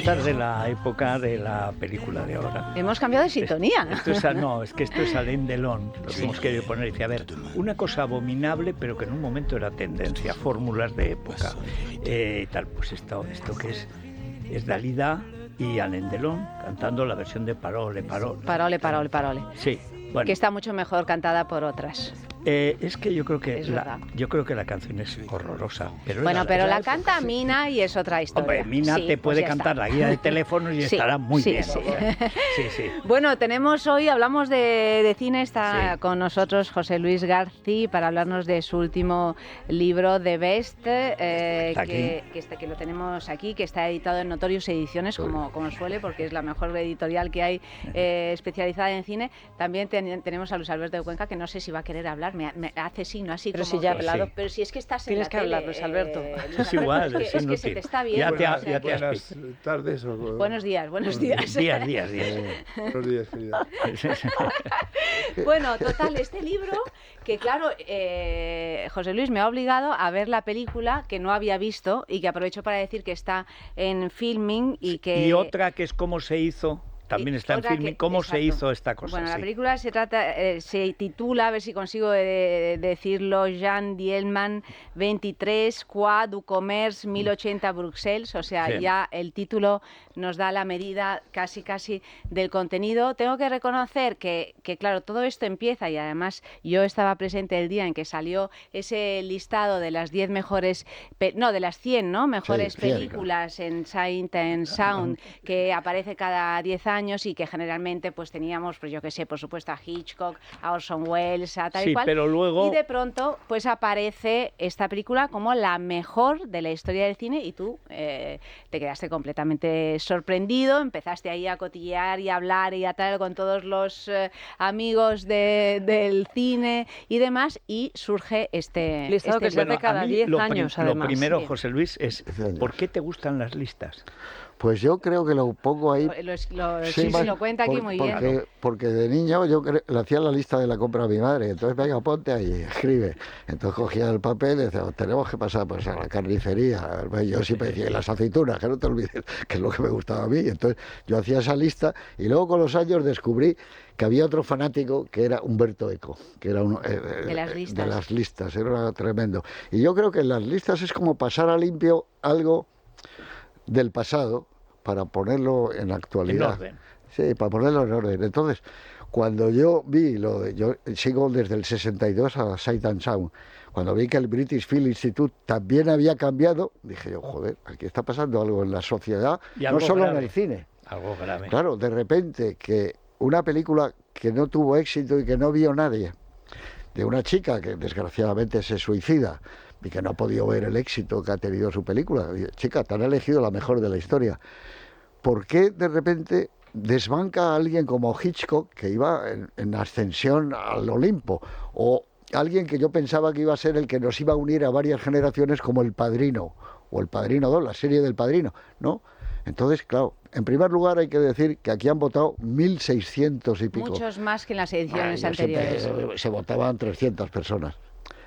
esta es de la época de la película de ahora. Hemos cambiado de sintonía. Es que esto es Alain Delon, lo que hemos querido poner. Dice, a ver, una cosa abominable, pero que en un momento era tendencia, fórmulas de época. Tal, pues esto que es Dalida y Alain Delon cantando la versión de Parole, Parole. Parole, Parole, Parole. Sí. Bueno. Que está mucho mejor cantada por otras. Es que yo creo que la canción es horrorosa. Pero la canta Mina y es otra historia. Hombre, Mina te puede cantar la guía de teléfonos y estará muy bien. Sí. Sí. Bueno, hablamos de cine, está con nosotros José Luis García para hablarnos de su último libro, The Best, que lo tenemos aquí, que está editado en Notorious Ediciones, como suele, porque es la mejor editorial que hay especializada en cine. También tenemos a Luis Alberto de Cuenca, que no sé si va a querer hablar, me hace signo así. Pero si ya ha hablado. Pero si es que estás Tienes que hablar, Luis Alberto. Es igual, es que se te está viendo. Ya te buenas tardes. Buenos días. Días. Buenos días, querida. Bueno, total, este libro, que claro, José Luis me ha obligado a ver la película que no había visto y que aprovecho para decir que está en Filming y otra que es cómo se hizo. También está en Filming. ¿Cómo se hizo esta cosa? Bueno, la película se titula, a ver si consigo decirlo, Jean Dielman 23, Quoi du Commerce 1080 Bruxelles. O sea, ya el título nos da la medida casi del contenido. Tengo que reconocer que claro, todo esto empieza, y además yo estaba presente el día en que salió ese listado de las 10 mejores, de las 100 mejores películas en Sight and Sound, que aparece cada 10 años y que generalmente pues teníamos, pues yo que sé, por supuesto a Hitchcock, a Orson Welles, a tal y cual. Pero luego... Y de pronto pues aparece esta película como la mejor de la historia del cine y tú te quedaste completamente sorprendido, empezaste ahí a cotillear y a hablar y a tal con todos los amigos del cine y demás, y surge este listado que se hace cada 10 años además. Lo primero, José Luis, es ¿por qué te gustan las listas? Pues yo creo que lo pongo ahí. Lo cuenta aquí muy bien. Porque de niño yo le hacía la lista de la compra a mi madre. Entonces, venga, ponte ahí, escribe. Entonces cogía el papel y decía, tenemos que pasar pues, a la carnicería. Yo siempre decía, las aceitunas, que no te olvides, que es lo que me gustaba a mí. Entonces yo hacía esa lista y luego con los años descubrí que había otro fanático que era Humberto Eco, que era uno de las listas. Era tremendo. Y yo creo que en las listas es como pasar a limpio algo del pasado para ponerlo en la actualidad. En orden. Sí, para ponerlo en orden. Entonces, cuando yo vi yo sigo desde el 62 a Sight and Sound, cuando vi que el British Film Institute también había cambiado, dije yo, joder, aquí está pasando algo en la sociedad, no solo en el cine. Algo grave. Claro, de repente que una película que no tuvo éxito y que no vio nadie, de una chica que desgraciadamente se suicida, y que no ha podido ver el éxito que ha tenido su película. Chica, te han elegido la mejor de la historia. ¿Por qué de repente desbanca a alguien como Hitchcock, que iba en ascensión al Olimpo? O alguien que yo pensaba que iba a ser el que nos iba a unir a varias generaciones, como El Padrino, o El Padrino 2, la serie del Padrino, ¿no? Entonces, claro, en primer lugar hay que decir que aquí han votado 1.600 y pico. Muchos más que en las ediciones anteriores. Se votaban 300 personas.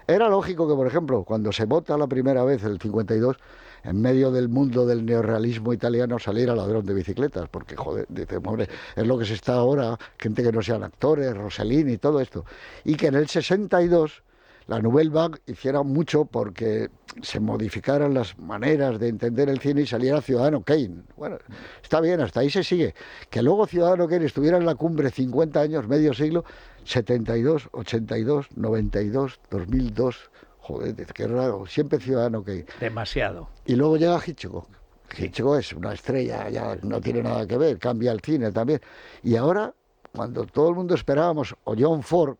Era lógico que, por ejemplo, cuando se vota la primera vez, el 52, en medio del mundo del neorrealismo italiano saliera Ladrón de bicicletas, porque, joder, dice, hombre, es lo que se está ahora, gente que no sean actores, Rossellini y todo esto. Y que en el 62 la Nouvelle Vague hiciera mucho porque se modificaran las maneras de entender el cine y saliera Ciudadano Kane. Bueno, está bien, hasta ahí se sigue. Que luego Ciudadano Kane estuviera en la cumbre 50 años, medio siglo, 72, 82, 92, 2002... Joder, qué raro, siempre Ciudadano Kane. Demasiado. Y luego llega Hitchcock. Hitchcock es una estrella, ya no tiene nada que ver, cambia el cine también. Y ahora, cuando todo el mundo esperábamos, o John Ford,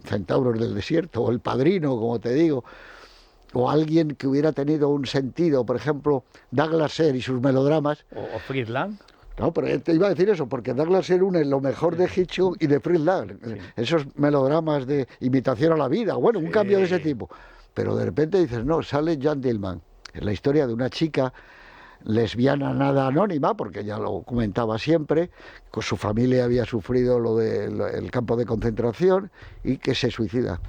Centauros del Desierto, o El Padrino, como te digo, o alguien que hubiera tenido un sentido, por ejemplo, Douglas Sirk y sus melodramas. O Fritz Lang. No, pero te iba a decir eso, porque Douglas Sirk une lo mejor de Hitchcock y de Fritz Lang. Sí. Esos melodramas de imitación a la vida, bueno, un cambio de ese tipo. Pero de repente dices, no, sale Jeanne Dielman. Es la historia de una chica lesbiana nada anónima, porque ya lo comentaba siempre, con su familia había sufrido lo del campo de concentración y que se suicida.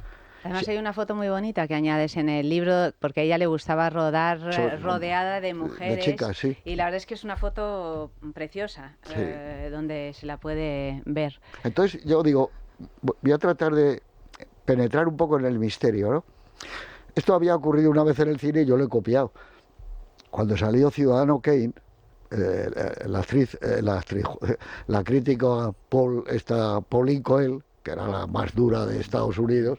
Además hay una foto muy bonita que añades en el libro, porque a ella le gustaba rodar rodeada de mujeres. De chicas, sí. Y la verdad es que es una foto preciosa, Sí. donde se la puede ver. Entonces yo digo, voy a tratar de penetrar un poco en el misterio, ¿no? Esto había ocurrido una vez en el cine y yo lo he copiado. Cuando salió Ciudadano Kane, la crítica Pauline Kael, que era la más dura de Estados Unidos,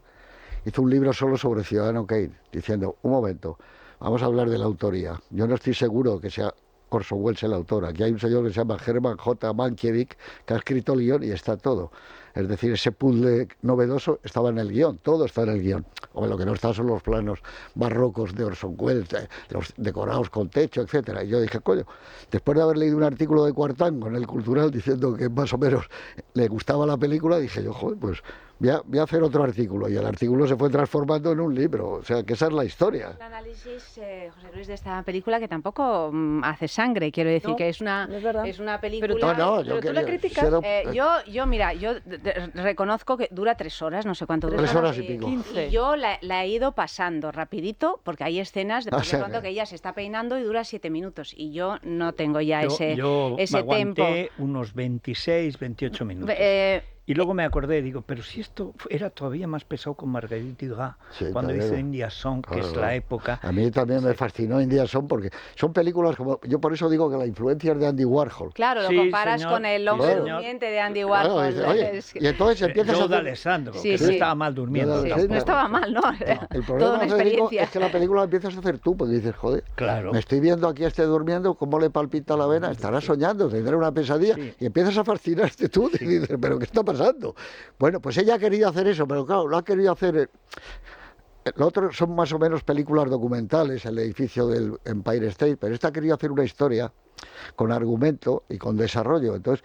hizo un libro solo sobre Ciudadano Kane, diciendo, un momento, vamos a hablar de la autoría. Yo no estoy seguro que sea Orson Welles el autor. Aquí hay un señor que se llama Herman J. Mankiewicz, que ha escrito el guión y está todo. Es decir, ese puzzle novedoso estaba en el guión, todo está en el guión. Hombre, lo que no está son los planos barrocos de Orson Welles, los decorados con techo, etcétera. Y yo dije, coño, después de haber leído un artículo de Cuartango en El Cultural diciendo que más o menos le gustaba la película, dije yo, joder, pues voy a hacer otro artículo. Y el artículo se fue transformando en un libro. O sea, que esa es la historia. El análisis, José Luis, de esta película que tampoco hace sangre, quiero decir, que es una película... Pero tú la criticas. Mira, yo reconozco que dura 3 horas, no sé cuánto dura. 3 horas y pico. 15. Y yo la he ido pasando rapidito, porque hay escenas de pronto que ella se está peinando y dura 7 minutos. Y yo no tengo ya ese me aguanté tempo. unos 26, 28 minutos. Y luego me acordé, digo, pero si esto era todavía más pesado con Marguerite Duras, Sí, cuando también. hizo India Song, que Claro, es la época. A mí también me fascinó India Song porque son películas como... Yo por eso digo que la influencia es de Andy Warhol. Claro, lo Sí, comparas señor, con El sí, hombre señor. durmiente de Andy Claro, Warhol. dice, oye, y entonces empiezas a Joe hacer... Alessandro, Sí, que sí. no estaba mal durmiendo. Sí, tampoco. No estaba mal, ¿no? El Toda problema, una Federico, experiencia. es que la película la empiezas a hacer tú, porque dices, joder, Claro. me estoy viendo aquí a este durmiendo, cómo le palpita la vena, estará soñando, tendrá una pesadilla, Sí. y empiezas a fascinarte tú, y dices, pero ¿qué está pasando? Bueno, pues ella ha querido hacer eso, pero claro, lo ha querido hacer... Lo otro son más o menos películas documentales, el edificio del Empire State, pero esta ha querido hacer una historia con argumento y con desarrollo. Entonces,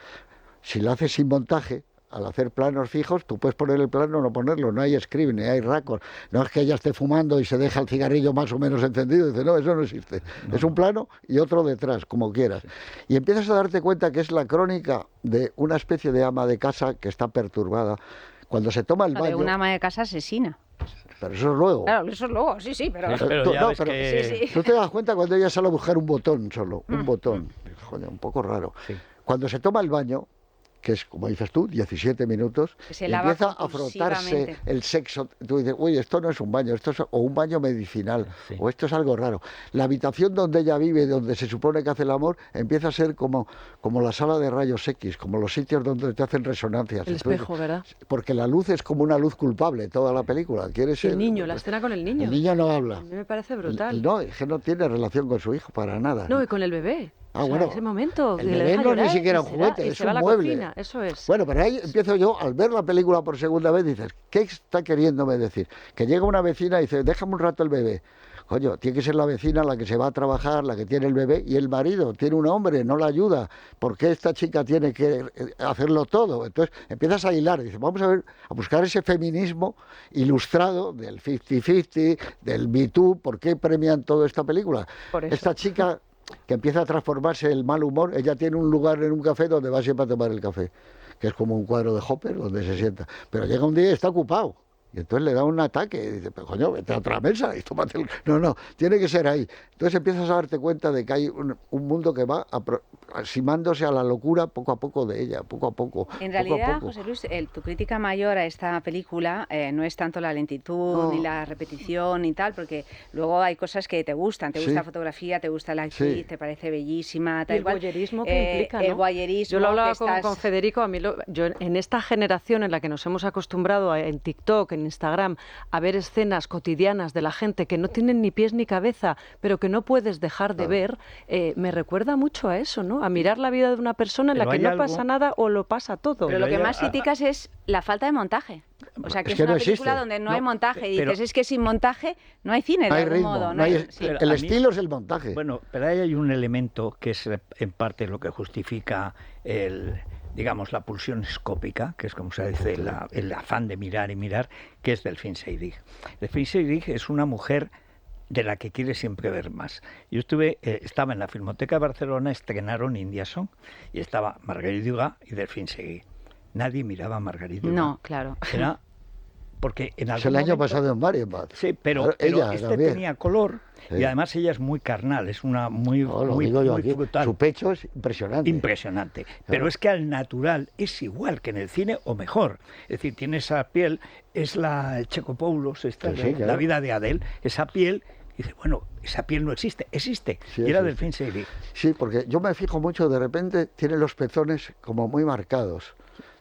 si la haces sin montaje, al hacer planos fijos, tú puedes poner el plano o no ponerlo, no hay script, ni hay raccord. No es que ella esté fumando y se deja el cigarrillo más o menos encendido, dice, no, eso no existe. No. Es un plano y otro detrás, como quieras. Y empiezas a darte cuenta que es la crónica de una especie de ama de casa que está perturbada. Cuando se toma el baño... De una ama de casa asesina. Pero eso es luego. Claro, eso es luego, sí, pero... Pero ya ves que... Sí. Tú te das cuenta cuando ella sale a buscar un botón solo, un botón. Joder, un poco raro. Sí. Cuando se toma el baño, que es, como dices tú, 17 minutos, Que se y lava empieza a frotarse compulsivamente. el sexo. Tú dices, uy, esto no es un baño, esto es o un baño medicinal, Sí. o esto es algo raro. La habitación donde ella vive, donde se supone que hace el amor, empieza a ser como la sala de rayos X, como los sitios donde te hacen resonancias. El Entonces, espejo, ¿verdad? porque la luz es como una luz culpable, toda la película. ¿Quieres Y el ser- niño, la escena con el niño. El niño no habla. A mí me parece brutal. No, es que no tiene relación con su hijo para nada. No, y con el bebé. Ah, O sea, bueno, ese momento. el que le bebé deja no es ni llorar siquiera y un se juguete, va- y es se va a un la mueble. cocina, eso es. Bueno, pero ahí empiezo yo, al ver la película por segunda vez, dices, ¿qué está queriéndome decir? Que llega una vecina y dice, déjame un rato el bebé. Coño, tiene que ser la vecina la que se va a trabajar, la que tiene el bebé, y el marido tiene un hombre, no la ayuda. ¿Por qué esta chica tiene que hacerlo todo? Entonces empiezas a hilar, dices, vamos a ver, a buscar ese feminismo ilustrado del 50-50, del Me Too, ¿por qué premian toda esta película? Por eso. Esta chica que empieza a transformarse el mal humor, ella tiene un lugar en un café donde va siempre a tomar el café, que es como un cuadro de Hopper donde se sienta, pero llega un día y está ocupado. Y entonces le da un ataque y dice, pero coño, vete a otra mesa y tómate el... No, tiene que ser ahí. Entonces empiezas a darte cuenta de que hay un mundo que va aproximándose a la locura poco a poco de ella, poco a poco. En poco a realidad, poco. José Luis, tu crítica mayor a esta película no es tanto la lentitud, No. ni la repetición y tal, porque luego hay cosas que te gustan. Te Sí. gusta la fotografía, te gusta la actriz, Sí. te parece bellísima, Y tal el cual. voyerismo que implica, ¿no? El voyerismo. Yo lo hablaba que con estás- Federico, yo en esta generación en la que nos hemos acostumbrado en TikTok, en Instagram, a ver escenas cotidianas de la gente que no tienen ni pies ni cabeza, pero que no puedes dejar de ver, me recuerda mucho a eso, ¿no? A mirar la vida de una persona en Pero la que hay no algo- pasa nada o lo pasa todo. Pero lo que ella- más criticas es la falta de montaje. O sea, que Es es, que una no película existe. donde no, No, hay montaje. Y pero- dices, es que sin montaje no hay cine, No de hay algún ritmo, modo. no hay... sí. Pero el a mí- estilo es el montaje. Bueno, pero ahí hay un elemento que es en parte lo que justifica digamos, la pulsión escópica, que es como se dice, el afán de mirar y mirar, que es Delphine Seyrig. Delphine Seyrig es una mujer de la que quiere siempre ver más. Yo estaba en la Filmoteca de Barcelona, estrenaron India Song, y estaba Marguerite Duras y Delphine Seyrig. Nadie miraba a Marguerite Duras. No, claro. Era porque en Es algún el año momento- pasado en Marienbad. Sí, pero Claro, ella este también. tenía color Sí. y además ella es muy carnal, es una muy, No, lo muy, digo yo muy aquí. frutal. Su pecho es impresionante. Impresionante. Pero es que al natural es igual que en el cine o mejor. Es decir, tiene esa piel, es la Checopoulos, esta, Sí, claro. la vida de Adele, esa piel, y dice, bueno, esa piel no existe, existe. Sí, y era sí, del sí. Fin Seirig. Sí, porque yo me fijo mucho, de repente tiene los pezones como muy marcados.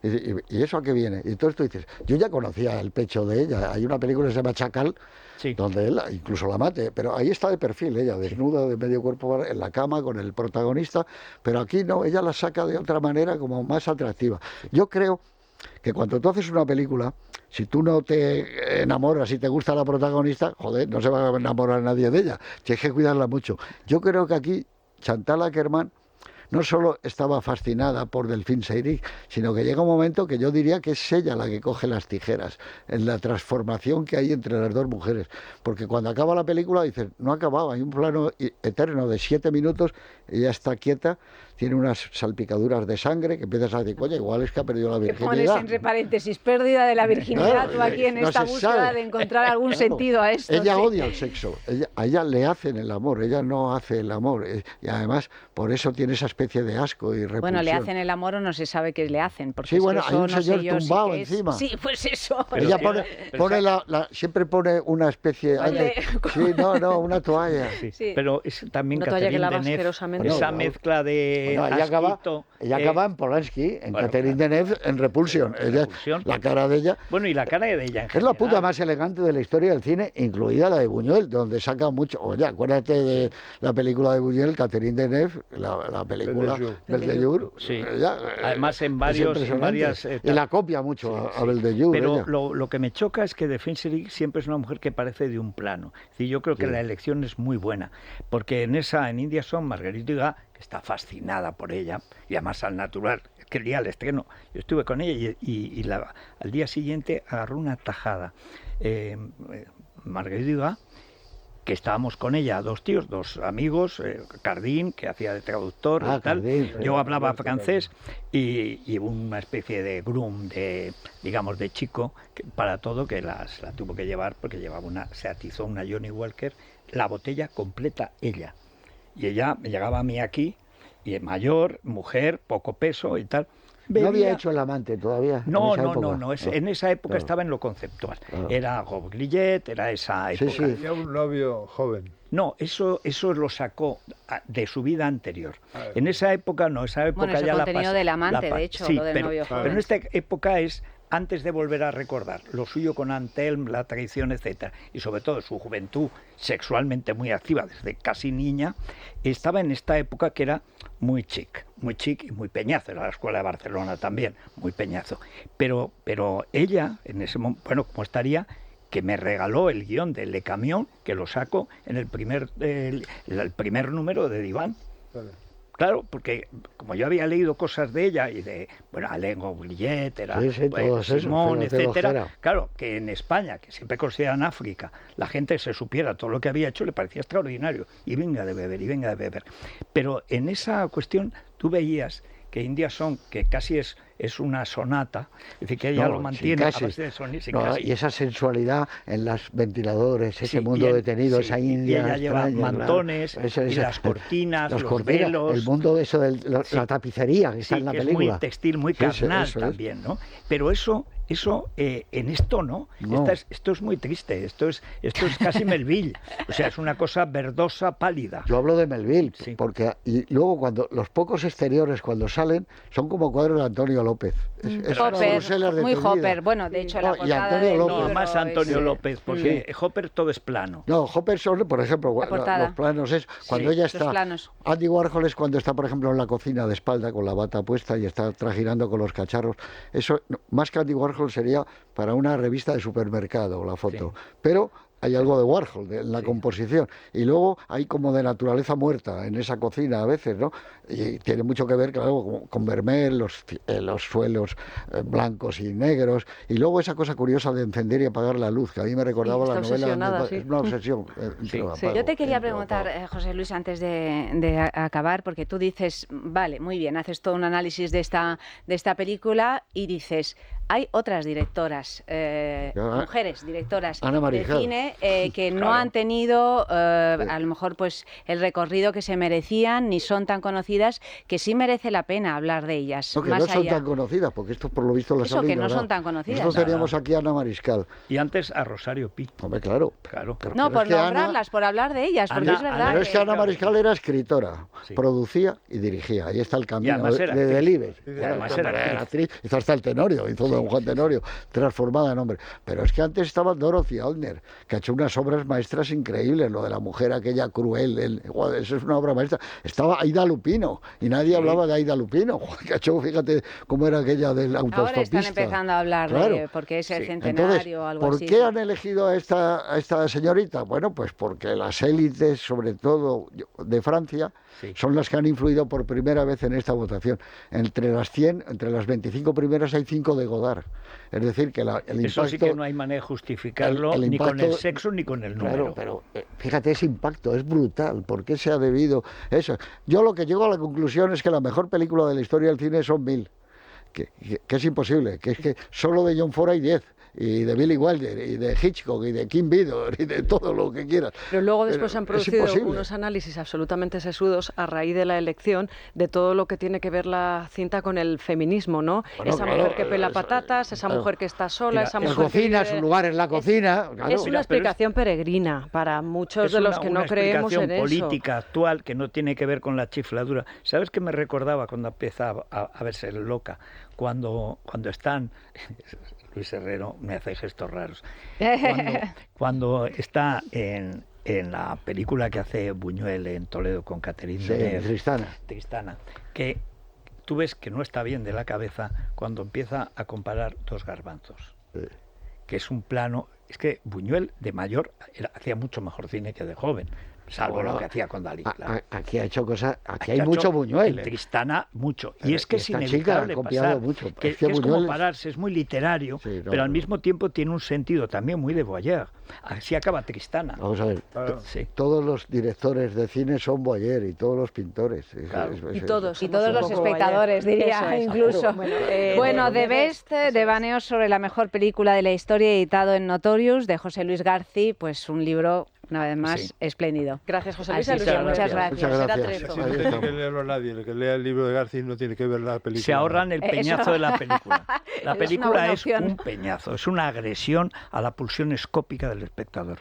¿Y eso a qué viene? Y entonces tú dices, yo ya conocía el pecho de ella. Hay una película que se llama Chacal, Sí. donde él incluso la mate, pero ahí está de perfil ella, desnuda de medio cuerpo en la cama con el protagonista, pero aquí no, ella la saca de otra manera como más atractiva. Yo creo que cuando tú haces una película, si tú no te enamoras y te gusta la protagonista, joder, no se va a enamorar nadie de ella, tienes que cuidarla mucho. Yo creo que aquí Chantal Akerman no solo estaba fascinada por Delphine Seyrig, sino que llega un momento que yo diría que es ella la que coge las tijeras, en la transformación que hay entre las dos mujeres. Porque cuando acaba la película dices, no ha acabado, hay un plano eterno de 7 minutos, ella está quieta, tiene unas salpicaduras de sangre que empiezas a decir, coño, igual es que ha perdido la Que pones virginidad. entre paréntesis, pérdida de la virginidad, Claro, tú aquí en no esta se búsqueda sabe. de encontrar algún Claro. sentido a esto. Ella sí. odia el sexo, a ella le hacen el amor, ella no hace el amor. Y además, por eso tiene esa especie de asco y repulsión. Bueno, le hacen el amor o no se sabe qué le hacen. Porque Sí, es que bueno, hay eso un no sé señor yo sí tumbado que es. encima. Sí, pues eso. Pero Ella tiene- pone siempre pone una especie Oye, sí, no, una toalla. Sí. Sí. Pero es también Una toalla que Catherine lava Deneuve, asquerosamente. esa Bueno, mezcla de Bueno, asquito, ella acaba en Polanski, en bueno, Catherine claro. Deneuve, en Repulsión. Ella, Repulsión. la cara de ella Bueno, y la cara de ella en es la general. puta más elegante de la historia del cine, incluida la de Buñuel, donde saca mucho. Oye, acuérdate de la película de Buñuel, Catherine Deneuve, la película Bellejour. Sí. Ella, Además, en es varios- impresionante. varias, y la copia mucho a Bellejour. Pero ella. lo que me choca es que Delphine Seyrig siempre es una mujer que parece de un plano. Es decir, yo creo que Sí. la elección es muy buena, porque en India Son, Marguerite Dugas está fascinada por ella, y además al natural. Es que el día del estreno, yo estuve con ella al día siguiente agarró una tajada. Marguerite Dugas, que estábamos con ella, dos tíos, dos amigos, Cardín, que hacía de traductor y tal. Cardín, Yo hablaba francés y una especie de groom, digamos, de chico, para todo, que la tuvo que llevar porque se atizó una Johnny Walker, la botella completa ella. Y ella me llegaba a mí aquí, y mayor, mujer, poco peso y tal. No había Bebía- hecho el amante todavía. no, en esa no, época. no, en esa época Claro. estaba en lo conceptual. Claro. Era Gobrillet, era esa Sí, época. sí. Tenía un novio joven. No, eso lo sacó de su vida anterior. En esa época no, esa época Bueno, es el ya la contenido pasó. del amante, de hecho, sí, lo del pero, novio pero joven. en esta época es antes de volver a recordar lo suyo con Antelme, la traición, etcétera, y sobre todo su juventud sexualmente muy activa desde casi niña, estaba en esta época que era muy chic y muy peñazo, era la escuela de Barcelona también, muy peñazo. Pero ella, en ese momento, bueno, como estaría, que me regaló el guión de Le Camión, que lo saco en el primer número de Diván. Vale. Claro, porque como yo había leído cosas de ella y de, bueno, Alain Gobrillet, era Sí, todos esos, Simón, fíjate, etcétera, Ojera. claro, que en España, que siempre consideran África, la gente se supiera todo lo que había hecho, le parecía extraordinario, y venga de beber, y venga de beber. Pero en esa cuestión tú veías que India Son, que casi es una sonata, es decir, que ella No, lo sin mantiene casi. a base de sonido, sin No, casi. y esa sensualidad en los ventiladores, ese Sí, mundo y en- detenido, sí, esa y India ella lleva extraña, claro. mantones, y las cortinas, los velos. el mundo de eso, Sí. la tapicería que está Sí, en la que película. es muy textil, muy Sí, sí, carnal eso es. también, ¿no? Pero eso en esto no. No. Esto es muy triste, esto es casi Melville. O sea, es una cosa verdosa, pálida. Yo hablo de Melville, Sí. porque y luego cuando los pocos exteriores cuando salen son como cuadros de Antonio López. Es una Hopper, Bruselas muy detenida. Hopper. Bueno, de hecho, la No, y portada Antonio del López. No, libro más Antonio es, López, porque Hopper todo es plano. No, Hopper son, por ejemplo, portada. los planos es cuando Sí, ella los está. planos. Andy Warhol es cuando está, por ejemplo, en la cocina de espalda con la bata puesta y está trajinando con los cacharros. Eso, no, más que Andy Warhol, sería para una revista de supermercado la foto. Pero hay algo de Warhol en la composición. Y luego hay como de naturaleza muerta en esa cocina a veces, ¿no? Y tiene mucho que ver, claro, con Vermeer, los suelos blancos y negros. Y luego esa cosa curiosa de encender y apagar la luz, que a mí me recordaba está la novela. obsesionada, sí. Es una obsesión. Sí. Yo te quería preguntar, José Luis, antes de acabar, porque tú dices, vale, muy bien, haces todo un análisis de esta película y dices, hay otras directoras, mujeres directoras Ana de Mariscal. cine que no Claro. han tenido a lo mejor pues el recorrido que se merecían, ni son tan conocidas, que sí merece la pena hablar de ellas. No, que más no son allá. tan conocidas, porque esto por lo visto las Eso, han que no ignorado. son tan conocidas. Nosotros teníamos aquí a Ana Mariscal. Y antes a Rosario Pi. Hombre, claro. Claro. No, Pero por es que Ana- nombrarlas, por hablar de ellas, porque Ana- es verdad. Pero es que Ana claro. Mariscal era escritora, Sí. producía y dirigía. Ahí está el camino además era de actriz. Delibes. Y además era actriz. Hizo hasta el Tenorio, hizo Don Juan Tenorio, transformada en hombre. Pero es que antes estaba Dorothy Aldner, que ha hecho unas obras maestras increíbles, lo de la mujer aquella cruel, joder, eso es una obra maestra. Estaba Aida Lupino, y nadie hablaba de Aida Lupino, joder, que ha hecho, fíjate cómo era aquella del autostopista. Ahora están empezando a hablar Claro. de porque es el Sí. centenario Entonces, o algo ¿por así. qué sí. han elegido a esta señorita? Bueno, pues porque las élites, sobre todo de Francia, Sí. son las que han influido por primera vez en esta votación. Entre las 100, entre las 25 primeras hay 5 de Godard. Es decir, que el Eso impacto... sí que no hay manera de justificarlo el ni con el impacto- sexo ni con el número. Claro, pero fíjate, ese impacto es brutal. ¿Por qué se ha debido eso? Yo lo que llego a la conclusión es que la mejor película de la historia del cine son 1000. Que es imposible, que es que solo de John Ford hay 10. Y de Billy Wilder, y de Hitchcock, y de Kim Vidor, y de todo lo que quieras. Pero luego después se han es producido imposible. unos análisis absolutamente sesudos a raíz de la elección de todo lo que tiene que ver la cinta con el feminismo, ¿no? Bueno, Esa claro, mujer que pela eso- patatas, esa claro. mujer que está sola, Mira, esa La mujer que cocina, vive- su lugar en la cocina. claro. Es una explicación peregrina para muchos Es de los una- que no una creemos en explicación eso. política actual que no tiene que ver con la chifladura. ¿Sabes qué me recordaba cuando empezaba a verse loca? Cuando están... Luis Herrero me hace gestos raros. Cuando está en la película que hace Buñuel en Toledo con Catherine Sí, Deneuve, Tristana. que tú ves que no está bien de la cabeza cuando empieza a comparar dos garbanzos. Sí. Que es un plano... Es que Buñuel, de mayor, hacía mucho mejor cine que de joven, salvo Bueno, lo que hacía con Dalí, claro. Aquí ha hecho cosas, aquí Ha hay hecho mucho Buñuel. en Tristana, mucho. Y Pero es que es esta chica inevitable ha copiado pasar, mucho. que Es que es como Buñuel- pararse, es muy literario, Sí, no, pero al no. mismo tiempo tiene un sentido también muy de voyeur. Así acaba Tristana. Vamos a ver, Sí. todos los directores de cine son voyeur y todos los pintores. Claro. Y todos. Y somos todos un los poco espectadores, ayer. diría, Eso es. incluso. Bueno, The Best, de Baneos sobre la mejor película de la historia, editado en Notorious, de José Luis García, pues un libro, una vez más, Sí. espléndido. Gracias, José Luis. Así Luis sea, Herrero. muchas gracias. Muchas Será gracias. Trezo. Así no Ahí tiene estamos. que leerlo nadie. El que lea el libro de García no tiene que ver la película. Se ahorran el Eso. peñazo de la película. La Es una película buena es opción. un peñazo, es una agresión a la pulsión escópica del espectador.